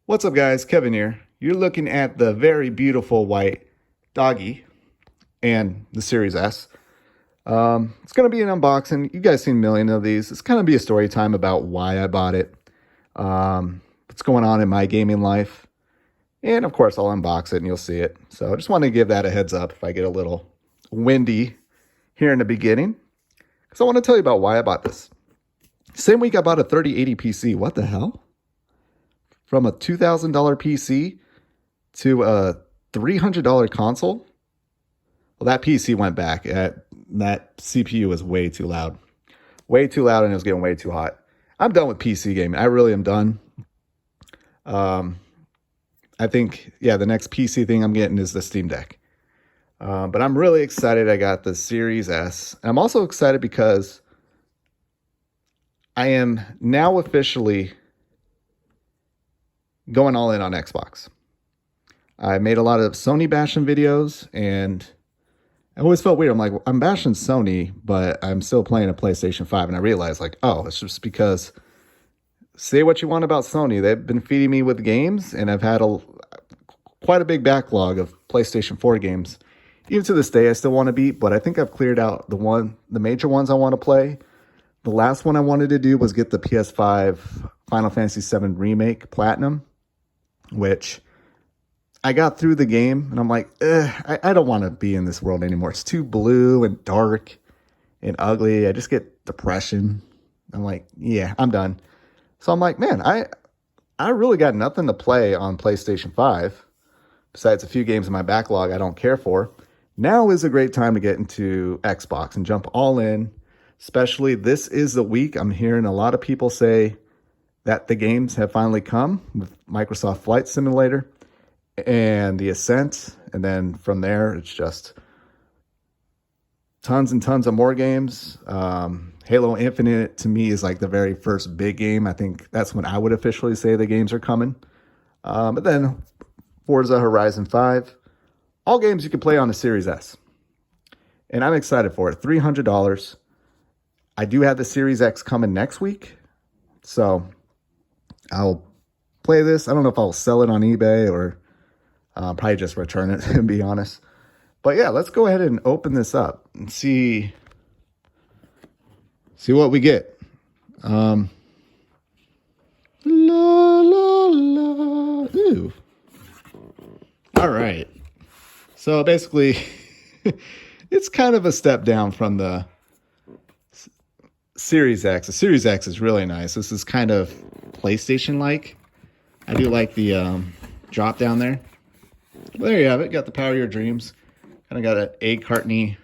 What's up, guys? Kevin here. You're looking at the very beautiful white doggy and the Series S. It's going to be an unboxing. You guys seen a million of these. It's going to be a story time about why I bought it, what's going on in my gaming life, and of course, I'll unbox it and you'll see it. So I just want to give that a heads up if I get a little windy here in the beginning, because I want to tell you about why I bought this. Same week I bought a 3080 PC. What the hell? From a $2,000 PC to a $300 console? Well, that PC went back. That CPU was way too loud. Way too loud, and it was getting way too hot. I'm done with PC gaming. I really am done. I think, the next PC thing I'm getting is the Steam Deck. But I'm really excited I got the Series S. I'm also excited because I am now officially going all in on Xbox. I made a lot of Sony bashing videos, and I always felt weird. I'm like, I'm bashing Sony, but I'm still playing a PlayStation 5. And I realized, like, oh, it's just because, say what you want about Sony, they've been feeding me with games, and I've had quite a big backlog of PlayStation 4 games. Even to this day, I still want to beat, but I think I've cleared out the major ones I want to play. The last one I wanted to do was get the PS5 Final Fantasy VII Remake Platinum, which I got through the game, and I'm like, I don't want to be in this world anymore. It's too blue and dark and ugly. I just get depression. I'm like, yeah, I'm done. So I'm like, man, I really got nothing to play on PlayStation 5 besides a few games in my backlog I don't care for. Now is a great time to get into Xbox and jump all in. Especially this is the week I'm hearing a lot of people say that the games have finally come with Microsoft Flight Simulator and the Ascent. And then from there, it's just tons and tons of more games. Halo Infinite, to me, is like the very first big game. I think that's when I would officially say the games are coming. But then Forza Horizon 5. All games you can play on the Series S. And I'm excited for it. $300. I do have the Series X coming next week. So I'll play this. I don't know if I'll sell it on eBay or probably just return it, to be honest. But yeah, let's go ahead and open this up and see what we get. La, la, la. Ooh. All right. So basically, it's kind of a step down from the Series X. The Series X is really nice. This is kind of PlayStation-like. I do like the drop down there. Well, there you have it. Got the Power of Your Dreams. Kind of got an egg cartony.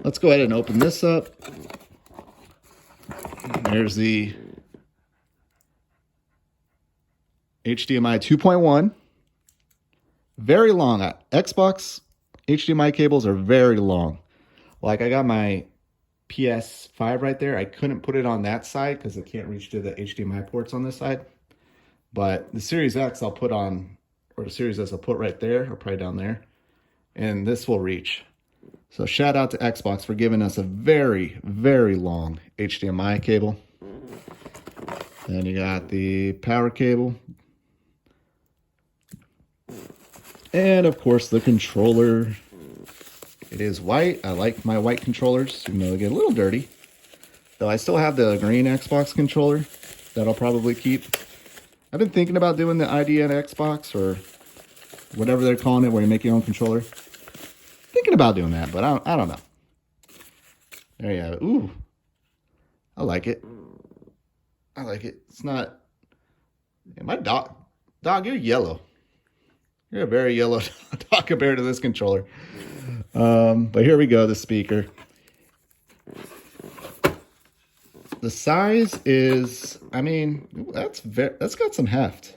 Let's go ahead and open this up. There's the HDMI 2.1. Very long. Xbox HDMI cables are very long. Like, I got my PS5 right there. I couldn't put it on that side because it can't reach to the HDMI ports on this side. But the Series X I'll put on, or the Series S I'll put right there, or probably down there. And this will reach. So shout out to Xbox for giving us a very, very long HDMI cable. Then you got the power cable. And of course the controller. It is white. I like my white controllers, even though they get a little dirty. Though I still have the green Xbox controller that I'll probably keep. I've been thinking about doing the IDN Xbox, or whatever they're calling it, where you make your own controller. Thinking about doing that, but I don't know. There you have it. Ooh. I like it. I like it. It's not... My dog, you're yellow. You're a very yellow dog compared to this controller. But here we go, the speaker. The size is, I mean, that's got some heft.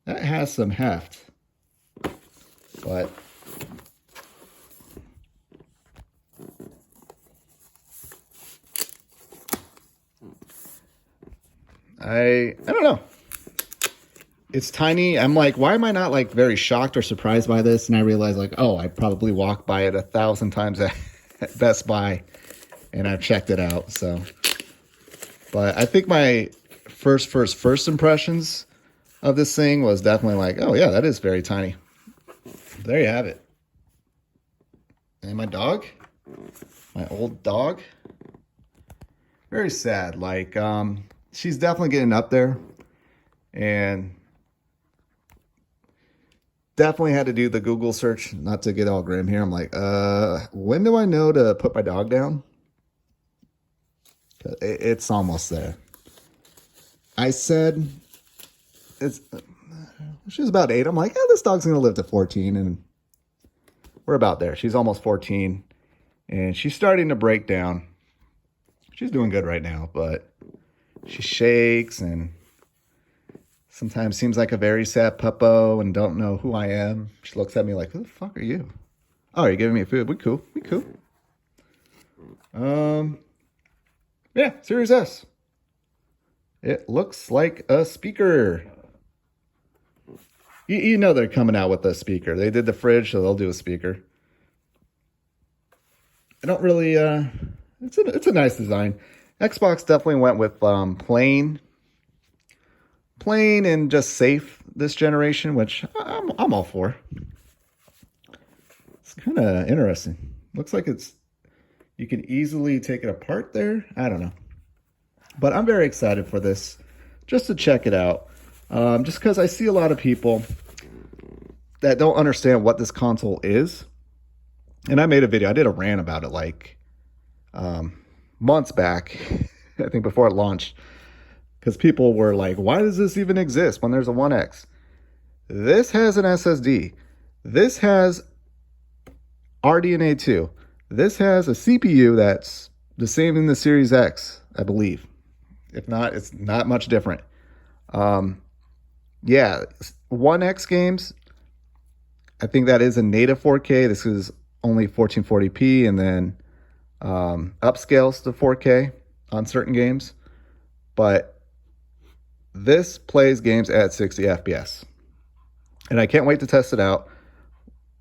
That has some heft. But I don't know. It's tiny. I'm like, why am I not like very shocked or surprised by this? And I realized, like, oh, I probably walked by it 1,000 times at Best Buy, and I've checked it out. So, but I think my first impressions of this thing was definitely like, oh yeah, that is very tiny. There you have it. And my dog, my old dog, very sad. Like, she's definitely getting up there, and definitely had to do the Google search. Not to get all grim here. I'm like, when do I know to put my dog down? It's almost there. I said she's about 8. I'm like, yeah, this dog's gonna live to 14, and we're about there. She's almost 14, and she's starting to break down. She's doing good right now, but she shakes and sometimes seems like a very sad puppo and don't know who I am. She looks at me like, who the fuck are you? Oh, you're giving me food. We cool. We cool. Yeah, Series S. It looks like a speaker. You know they're coming out with a speaker. They did the fridge, so they'll do a speaker. I don't really, it's a nice design. Xbox definitely went with plain and just safe this generation, which I'm all for. It's kind of interesting. Looks like you can easily take it apart there. I don't know. But I'm very excited for this, just to check it out. Just because I see a lot of people that don't understand what this console is. And I made a video. I did a rant about it like months back, I think before it launched. Because people were like, why does this even exist when there's a One X? This has an SSD. This has RDNA 2. This has a CPU that's the same in the Series X, I believe. If not, it's not much different. Yeah, One X games, I think that is a native 4K. This is only 1440p, and then upscales to 4K on certain games. But this plays games at 60 FPS. And I can't wait to test it out.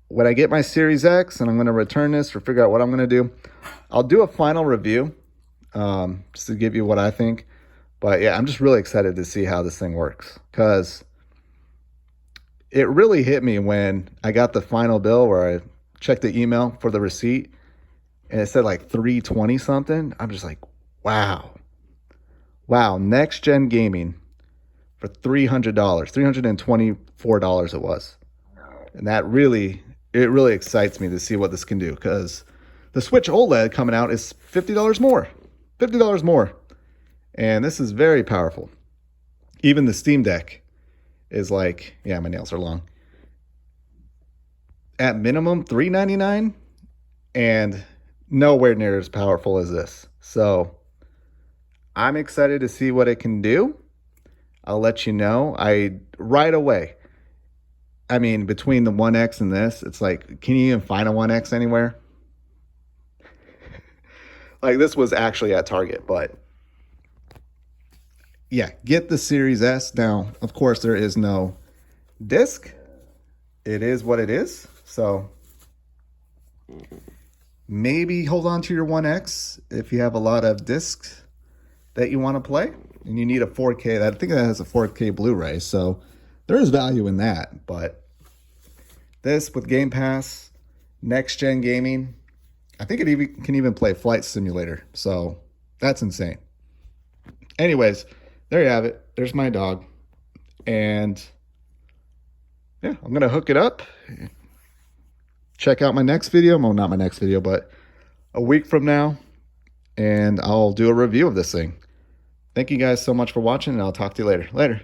When I get my Series X and I'm going to return this or figure out what I'm going to do, I'll do a final review just to give you what I think. But yeah, I'm just really excited to see how this thing works, because it really hit me when I got the final bill where I checked the email for the receipt and it said like $320 something. I'm just like, wow. Wow, next gen gaming for $300, $324 it was. And that really excites me to see what this can do, because the Switch OLED coming out is $50 more. $50 more. And this is very powerful. Even the Steam Deck is like, yeah, my nails are long. At minimum, $399, and nowhere near as powerful as this. So I'm excited to see what it can do. I'll let you know. Right away. I mean, between the One X and this, it's like, can you even find a One X anywhere? Like, this was actually at Target, but yeah, get the Series S. Now, of course, there is no disc. It is what it is. So maybe hold on to your One X if you have a lot of discs that you want to play and you need a 4K. I think that has a 4K Blu-ray, so there is value in that. But this with Game Pass, next gen gaming, I think it can even play Flight Simulator. So that's insane. Anyways, there you have it. There's my dog. And yeah, I'm going to hook it up. Check out my next video. Well, not my next video, but a week from now. And I'll do a review of this thing. Thank you guys so much for watching, and I'll talk to you later. Later.